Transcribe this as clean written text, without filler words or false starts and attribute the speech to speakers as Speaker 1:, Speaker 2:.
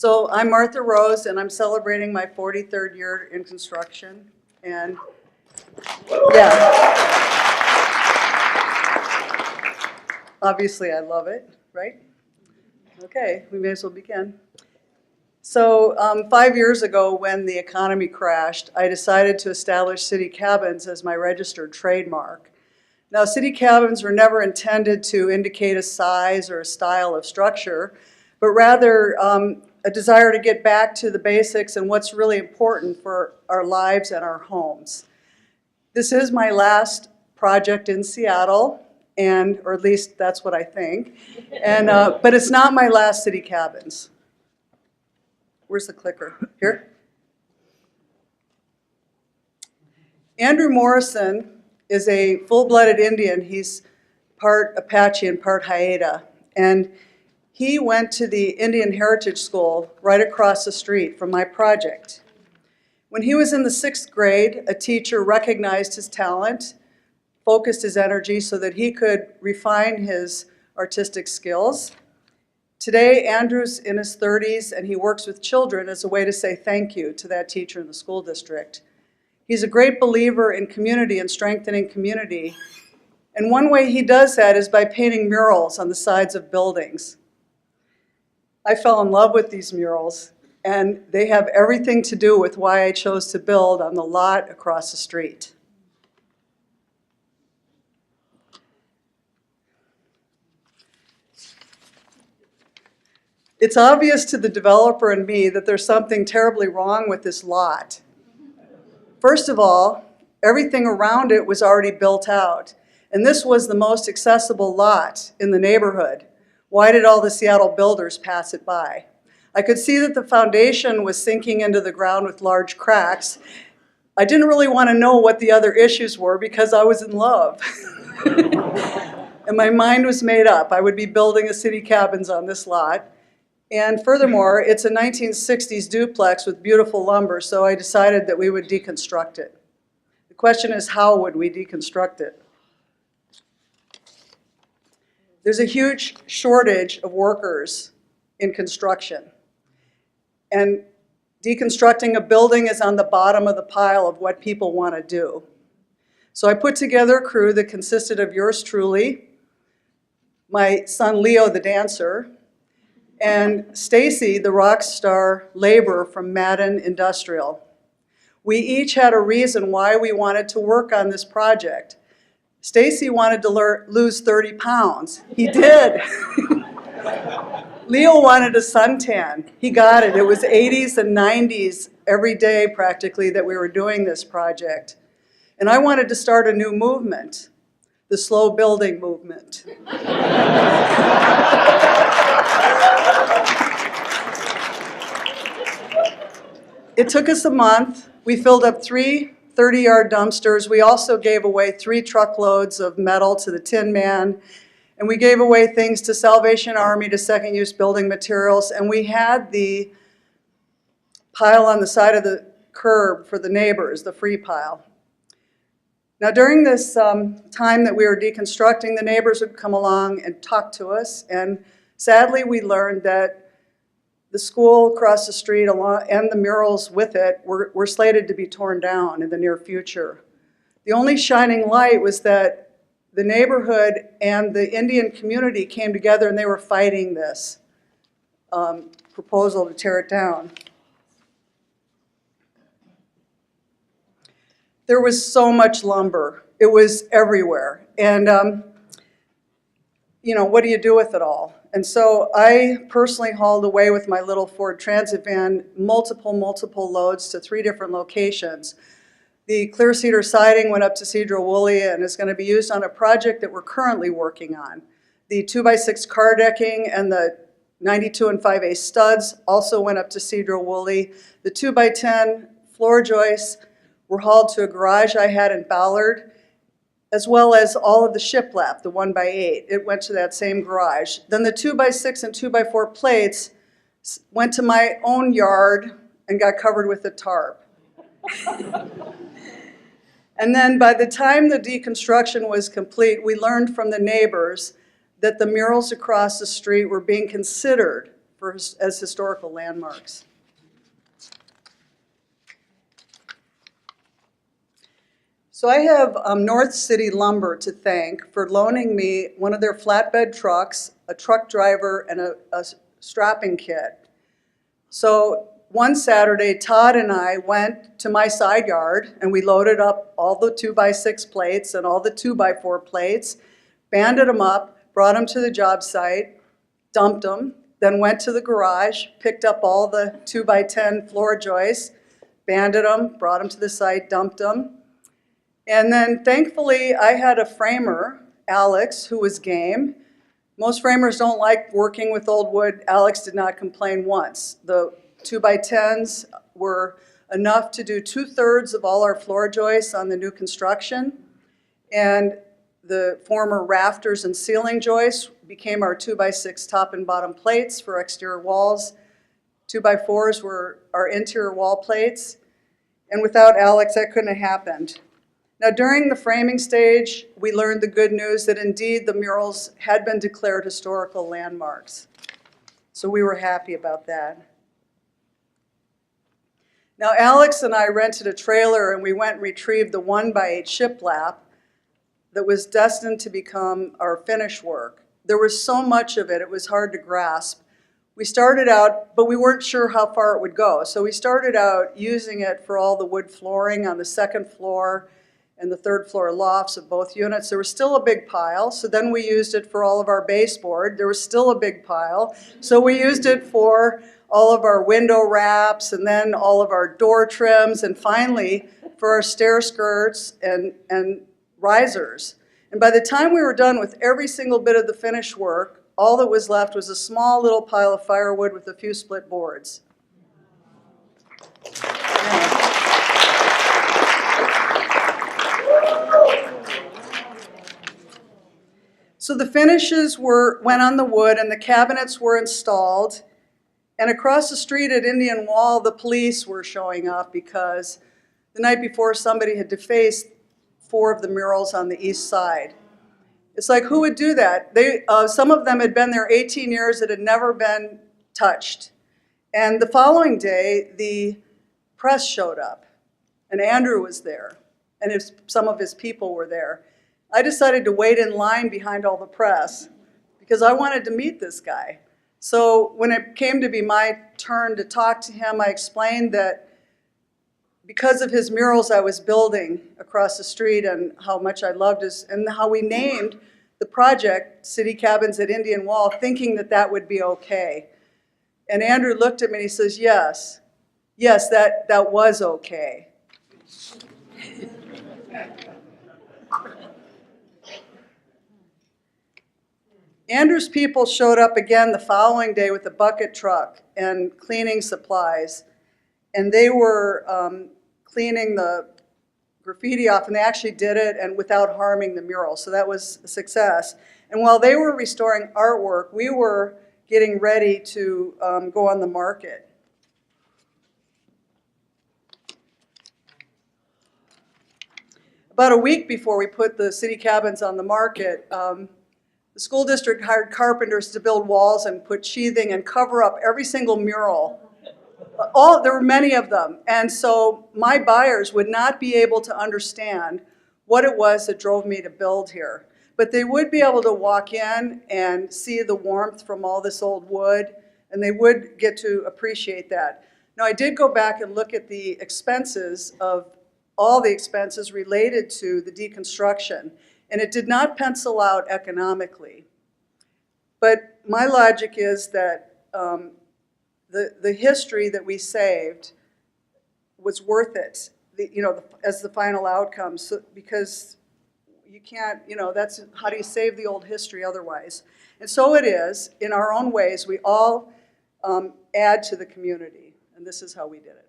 Speaker 1: So I'm Martha Rose, and I'm celebrating my 43rd year in construction. And yeah, obviously I love it, right? Okay, we may as well begin. So 5 years ago, when the economy crashed, I decided to establish city cabins as my registered trademark. Now, city cabins were never intended to indicate a size or a style of structure, but rather a desire to get back to the basics and what's really important for our lives and our homes. This is my last project in Seattle, or at least that's what I think, but it's not my last city cabins. Where's the clicker? Here? Andrew Morrison is a full-blooded Indian. He's part Apache and part Haida. And he went to the Indian Heritage School right across the street from my project. When he was in the 6th grade, a teacher recognized his talent, focused his energy so that he could refine his artistic skills. Today, Andrew's in his 30s, and he works with children as a way to say thank you to that teacher in the school district. He's a great believer in community and strengthening community. And one way he does that is by painting murals on the sides of buildings. I fell in love with these murals, and they have everything to do with why I chose to build on the lot across the street. It's obvious to the developer and me that there's something terribly wrong with this lot. First of all, everything around it was already built out, and this was the most accessible lot in the neighborhood. Why did all the Seattle builders pass it by? I could see that the foundation was sinking into the ground with large cracks. I didn't really want to know what the other issues were because I was in love. And my mind was made up. I would be building a city cabins on this lot. And furthermore, it's a 1960s duplex with beautiful lumber, so I decided that we would deconstruct it. The question is, how would we deconstruct it? There's a huge shortage of workers in construction. And deconstructing a building is on the bottom of the pile of what people want to do. So I put together a crew that consisted of yours truly, my son Leo the dancer, and Stacy, the rock star laborer from Madden Industrial. We each had a reason why we wanted to work on this project. Stacy wanted to lose 30 pounds. He did. Leo wanted a suntan. He got it. It was 80s and 90s every day practically that we were doing this project. And I wanted to start a new movement, the slow building movement. It took us a month. We filled up 3 30-yard dumpsters. We also gave away 3 truckloads of metal to the Tin Man, and we gave away things to Salvation Army, to Second Use Building Materials, and we had the pile on the side of the curb for the neighbors, the free pile. Now, during this time that we were deconstructing, the neighbors would come along and talk to us, and sadly, we learned that the school across the street and the murals with it were slated to be torn down in the near future. The only shining light was that the neighborhood and the Indian community came together and they were fighting this proposal to tear it down. There was so much lumber. It was everywhere. And, what do you do with it all? And so I personally hauled away with my little Ford Transit van multiple loads to 3 different locations. The clear cedar siding went up to Cedro-Woolley and is going to be used on a project that we're currently working on. The 2x6 car decking and the 92 and 5/8 studs also went up to Cedro-Woolley. The 2x10 floor joists were hauled to a garage I had in Ballard, as well as all of the shiplap, the 1x8. It went to that same garage. Then the 2x6 and 2x4 plates went to my own yard and got covered with a tarp. And then by the time the deconstruction was complete, we learned from the neighbors that the murals across the street were being considered as historical landmarks. So I have North City Lumber to thank for loaning me one of their flatbed trucks, a truck driver, and a strapping kit. So one Saturday, Todd and I went to my side yard and we loaded up all the 2x6 plates and all the 2x4 plates, banded them up, brought them to the job site, dumped them, then went to the garage, picked up all the 2x10 floor joists, banded them, brought them to the site, dumped them. And then thankfully I had a framer, Alex, who was game. Most framers don't like working with old wood. Alex did not complain once. The 2x10s were enough to do 2/3 of all our floor joists on the new construction. And the former rafters and ceiling joists became our 2x6 top and bottom plates for exterior walls. 2x4s were our interior wall plates. And without Alex, that couldn't have happened. Now, during the framing stage, we learned the good news that indeed the murals had been declared historical landmarks. So we were happy about that. Now, Alex and I rented a trailer and we went and retrieved the 1x8 shiplap that was destined to become our finish work. There was so much of it, it was hard to grasp. We started out, but we weren't sure how far it would go. So we started out using it for all the wood flooring on the second floor and the third floor lofts of both units. There was still a big pile, so then we used it for all of our baseboard. There was still a big pile, so we used it for all of our window wraps, and then all of our door trims, and finally for our stair skirts and risers. And by the time we were done with every single bit of the finish work, all that was left was a small little pile of firewood with a few split boards. Yeah. So the finishes went on the wood and the cabinets were installed. And across the street at Indian Wall, the police were showing up because the night before somebody had defaced 4 of the murals on the east side. It's like, who would do that? Some of them had been there 18 years, it had never been touched. And the following day, the press showed up, and Andrew was there, and some of his people were there. I decided to wait in line behind all the press because I wanted to meet this guy. So when it came to be my turn to talk to him, I explained that because of his murals I was building across the street and how much I loved his, and how we named the project City Cabins at Indian Wall, thinking that that would be okay. And Andrew looked at me and he says, yes, that was okay. Andrew's people showed up again the following day with a bucket truck and cleaning supplies. And they were cleaning the graffiti off, and they actually did it and without harming the mural. So that was a success. And while they were restoring artwork, we were getting ready to go on the market. About a week before we put the City Cabins on the market, the school district hired carpenters to build walls and put sheathing and cover up every single mural. There were many of them. And so my buyers would not be able to understand what it was that drove me to build here. But they would be able to walk in and see the warmth from all this old wood, and they would get to appreciate that. Now, I did go back and look at the expenses of all the expenses related to the deconstruction, and it did not pencil out economically. But my logic is that the history that we saved was worth it, as the final outcome, because you can't, that's, how do you save the old history otherwise? And so it is, in our own ways, we all add to the community, and this is how we did it.